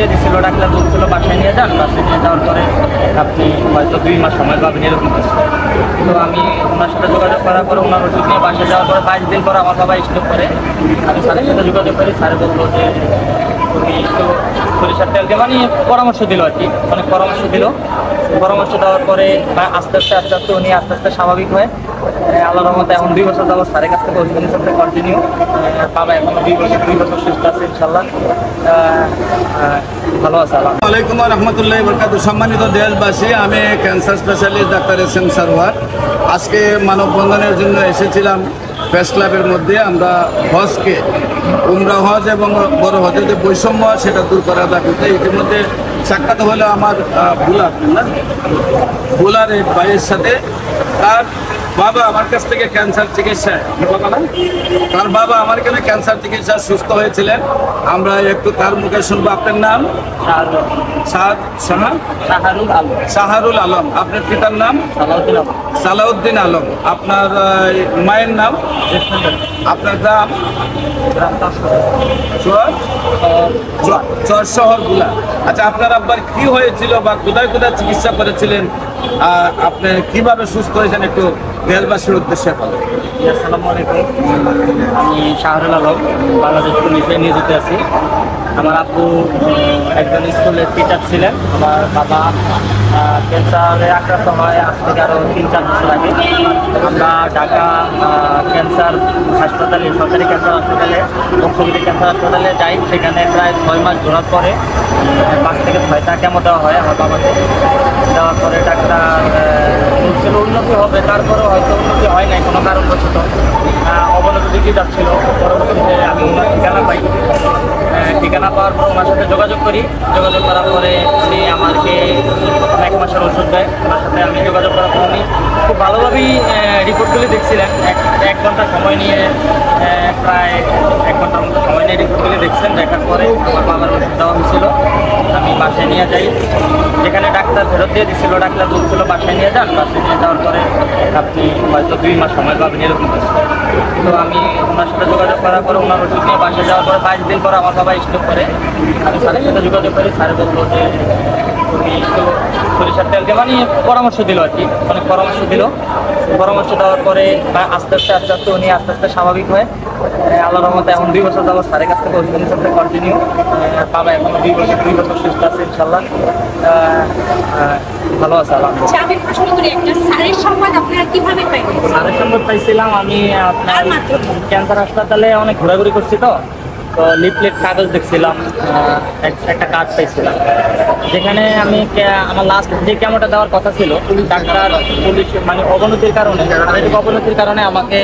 দিয়ে দিচ্ছিল, ডাক্তার বলছিল বাসায় নিয়ে যান, বাসায় নিয়ে যাওয়ার পরে আপনি হয়তো 2 মাস সময় পাবেন এরকম কিছু। তো আমি ওনার সাথে যোগাযোগ করার পরে ওনার ওষুধ নিয়ে বাসায় যাওয়ার পরে 22 দিন পর আমার বাবা স্ট্রোক করে। আমি স্যারের সাথে যোগাযোগ করি, স্যার বললো যে তুমি একটু সরিষার তেল দিয়ে, মানে পরামর্শ দিল আর কি, অনেক পরামর্শ দিল। পরামর্শ দেওয়ার পরে আস্তে আস্তে উনি আস্তে আস্তে স্বাভাবিক হয়ে আল্লাহর রহমতে এখন 2 বছর যাবো স্যারের কাছ থেকে ওষুধ নিতে কন্টিনিউ। বাবা এখন 2 বছর সুস্থ আছে ইনশাল্লাহ, ভালো আছে। আসসালামু আলাইকুম ওয়া রাহমাতুল্লাহি ওয়া বারাকাতুহু। সম্মানিত দেশবাসী, আমি cancer specialist doctor SM Sarwar. আজকে মানববন্ধনের জন্য এসেছিলাম প্রেস ক্লাবের মধ্যে। আমরা হজকে, উমরা হজ এবং বড় হজের যে বৈষম্য সেটা দূর করার দাবিতে ইতিমধ্যে সাক্ষাৎ হলো আমার বুলার এক ভাইয়ের সাথে। তার বাবা আমার কাছ থেকে ক্যান্সার চিকিৎসায়, তার বাবা আমার কাছে ক্যান্সার চিকিৎসা সুস্থ হয়েছিলেন। আমরা একটু তার মুখে শুনবো। আপনার নাম? শাহরুল আলম। আপনার পিতার নাম? সালাউদ্দিন আলম। আপনার মায়ের নাম? আপনার গ্রাম? চর শহর গুলা। আচ্ছা, আপনার আব্বার কি হয়েছিল বা কোথায় কোথায় চিকিৎসা করেছিলেন, আপনি কিভাবে সুস্থ হয়েছেন একটু দেশবাসীর উদ্দেশ্যে বলেন। আসসালামু আলাইকুম, আমি শাহরুল আলম, বাংলাদেশ পুলিশে নিয়োজিত আছি। আমার আব্বু একজন স্কুলের টিচার ছিলেন। আমার বাবা ক্যান্সারে আক্রান্ত হয় আজ থেকে আরও 3-4 বছর আগে। আমরা ঢাকা ক্যান্সার হাসপাতালে, সরকারি ক্যান্সার হাসপাতালে, মুখ্যমন্ত্রী ক্যান্সার হাসপাতালে যাই। সেখানে প্রায় 6 মাস ঘোরার পরে 5 থেকে 6টা কেমো দেওয়া হয় আমার বাবাকে। দেওয়ার পরে ডাক্তার বলছিল উন্নতি হবে, তারপরেও হয়তো উন্নতি হয় নাই কোনো কারণবশত, অবনতি দিকে যাচ্ছিল। পরবর্তীতে আমি ওনার ঠিকানা পাই। ঠিকানা পাওয়ার পর ওনার সাথে যোগাযোগ করি। যোগাযোগ করার পরে উনি আমাকে 1 মাসের ওষুধ দেয়। ওনার সাথে আমি যোগাযোগ করার পর উনি খুব ভালোভাবেই রিপোর্টগুলি দেখছিলেন। 1 ঘন্টা সময় নিয়ে, প্রায় 1 ঘন্টার মতো সময় নিয়ে রিপোর্টগুলি দেখছেন। দেখার পরে আমার বাবার ওষুধ দেওয়া হয়েছিল, আমি বাসায় নিয়ে যাই। যেখানে ডাক্তার ফেরত দিয়ে দিচ্ছিল, ডাক্তার বলছিল বাসায় নিয়ে যান, বাসায় নিয়ে যাওয়ার পরে আপনি হয়তো 2 মাস সময় পাবেন এরকম কিছু। তো আমি ওনার সাথে যোগাযোগ করার পরে ওনার ওষুধ নিয়ে বাসায় যাওয়ার পরে 22 দিন পর আমার বাবা স্ট্রোক করে। আমি স্যারের সাথে যোগাযোগ করি, স্যার বললো যে তুমি একটু সরিষার তেল দিয়ে, মানে পরামর্শ দিল আর কি, অনেক পরামর্শ দিল। পরামর্শ দেওয়ার পরে আস্তে আস্তে উনি আস্তে আস্তে স্বাভাবিক হয়ে আল্লাহর রহমতে এখন 2 বছর যাবো স্যারের কাছ থেকে ওষুধ নিতে কন্টিনিউ। বাবা এখন 2 বছর সুস্থ আছে ইনশাল্লাহ, ভালো আছে আলহামদুলিল্লাহ। আমি প্রশ্ন করি, একটা স্যারের সংবাদ আপনারা কিভাবে পাইলেন? স্যারের সংবাদ পাইছিলাম আমি আপনার ক্যান্সার হাসপাতালে অনেক ঘোরাঘুরি করছি, তো লিফলেট কাগজ দেখছিলাম, একটা কার্ড পাইছিলাম, যেখানে আমি আমার লাস্ট যে কেমোটা দেওয়ার কথা ছিল, ডাক্তার পুলিশ মানে অবনতির কারণে, শারীরিক অবনতির কারণে আমাকে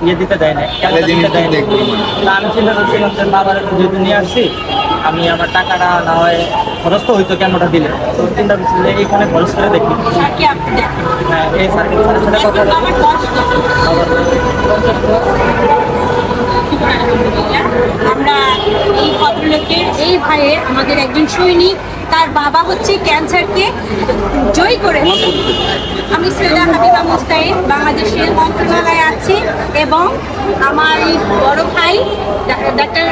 ইয়ে দিতে দেয় না, কেমোটা দিতে দেয় না। আমি চিন্তা করছিলাম যে বাবার যেহেতু নিয়ে আসছি, আমি আমার টাকাটা না হয় খরচ তো হইতো কেমোটা দিলে, তো চিন্তা করছি যে এইখানে খরচ করে দেখি। হ্যাঁ, এই স্যারের সাথে কথা আমরা এই ভদ্রলোকের, এই ভাইয়ের, আমাদের একজন সৈনিক, তার বাবা হচ্ছে ক্যান্সারকে জয়ী করে। আমি সৈয়দা হাবিবা মুস্তাইন, বাংলাদেশের মন্ত্রণালয়ে আছি, এবং আমার এই বড় ভাই ডাক্তার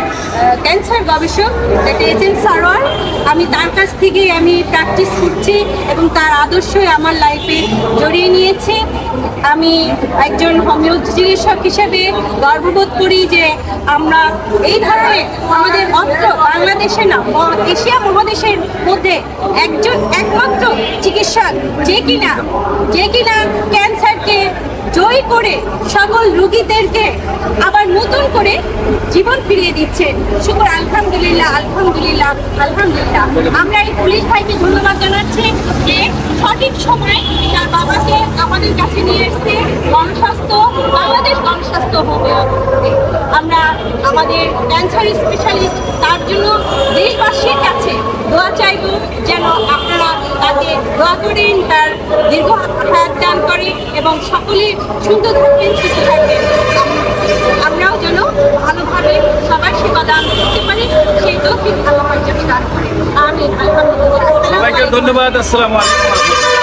ক্যান্সার গবেষক ডাক্তার SM সারওয়ার। আমি তার কাছ থেকেই আমি প্র্যাকটিস করছি এবং তার আদর্শই আমার লাইফে জড়িয়ে নিয়েছি। আমি একজন হোমিও চিকিৎসক হিসেবে গর্ববোধ করি যে আমরা এই ধরনের আমাদের মাত্র বাংলাদেশে না, এশিয়া মহাদেশের মধ্যে একমাত্র চিকিৎসক যে কিনা ক্যান্সারকে জয় করে সকল রোগীদেরকে আবার নতুন করে জীবন ফিরিয়ে দিচ্ছেন। শুকর আলহামদুলিল্লাহ, আলহামদুলিল্লাহ, আলহামদুলিল্লাহ। আমরা এই পুলিশ ভাইকে ধন্যবাদ জানাচ্ছি যে সঠিক সময় তার বাবাকে আমাদের কাছে নিয়ে এসছে। গণস্বাস্থ্য, বাংলাদেশ গণস্বাস্থ্য হবে। আমরা আমাদের ক্যান্সার স্পেশালিস্ট, তার জন্য দেশবাসীর কাছে দোয়া চাইব যেন আপনারা তাকে দোয়া করেন, তার দীর্ঘ হায়াত দান করে এবং সকলে সুন্দর থাকবেন, সুস্থ থাকবেন। আমরাও যেন ভালোভাবে সবার সেবা দান করতে পারি, সেই তৌফিক আল্লাহ যেন দান করে। আমিন। আলহামদুলিল্লাহ। সবাইকে ধন্যবাদ। আসসালামু আলাইকুম।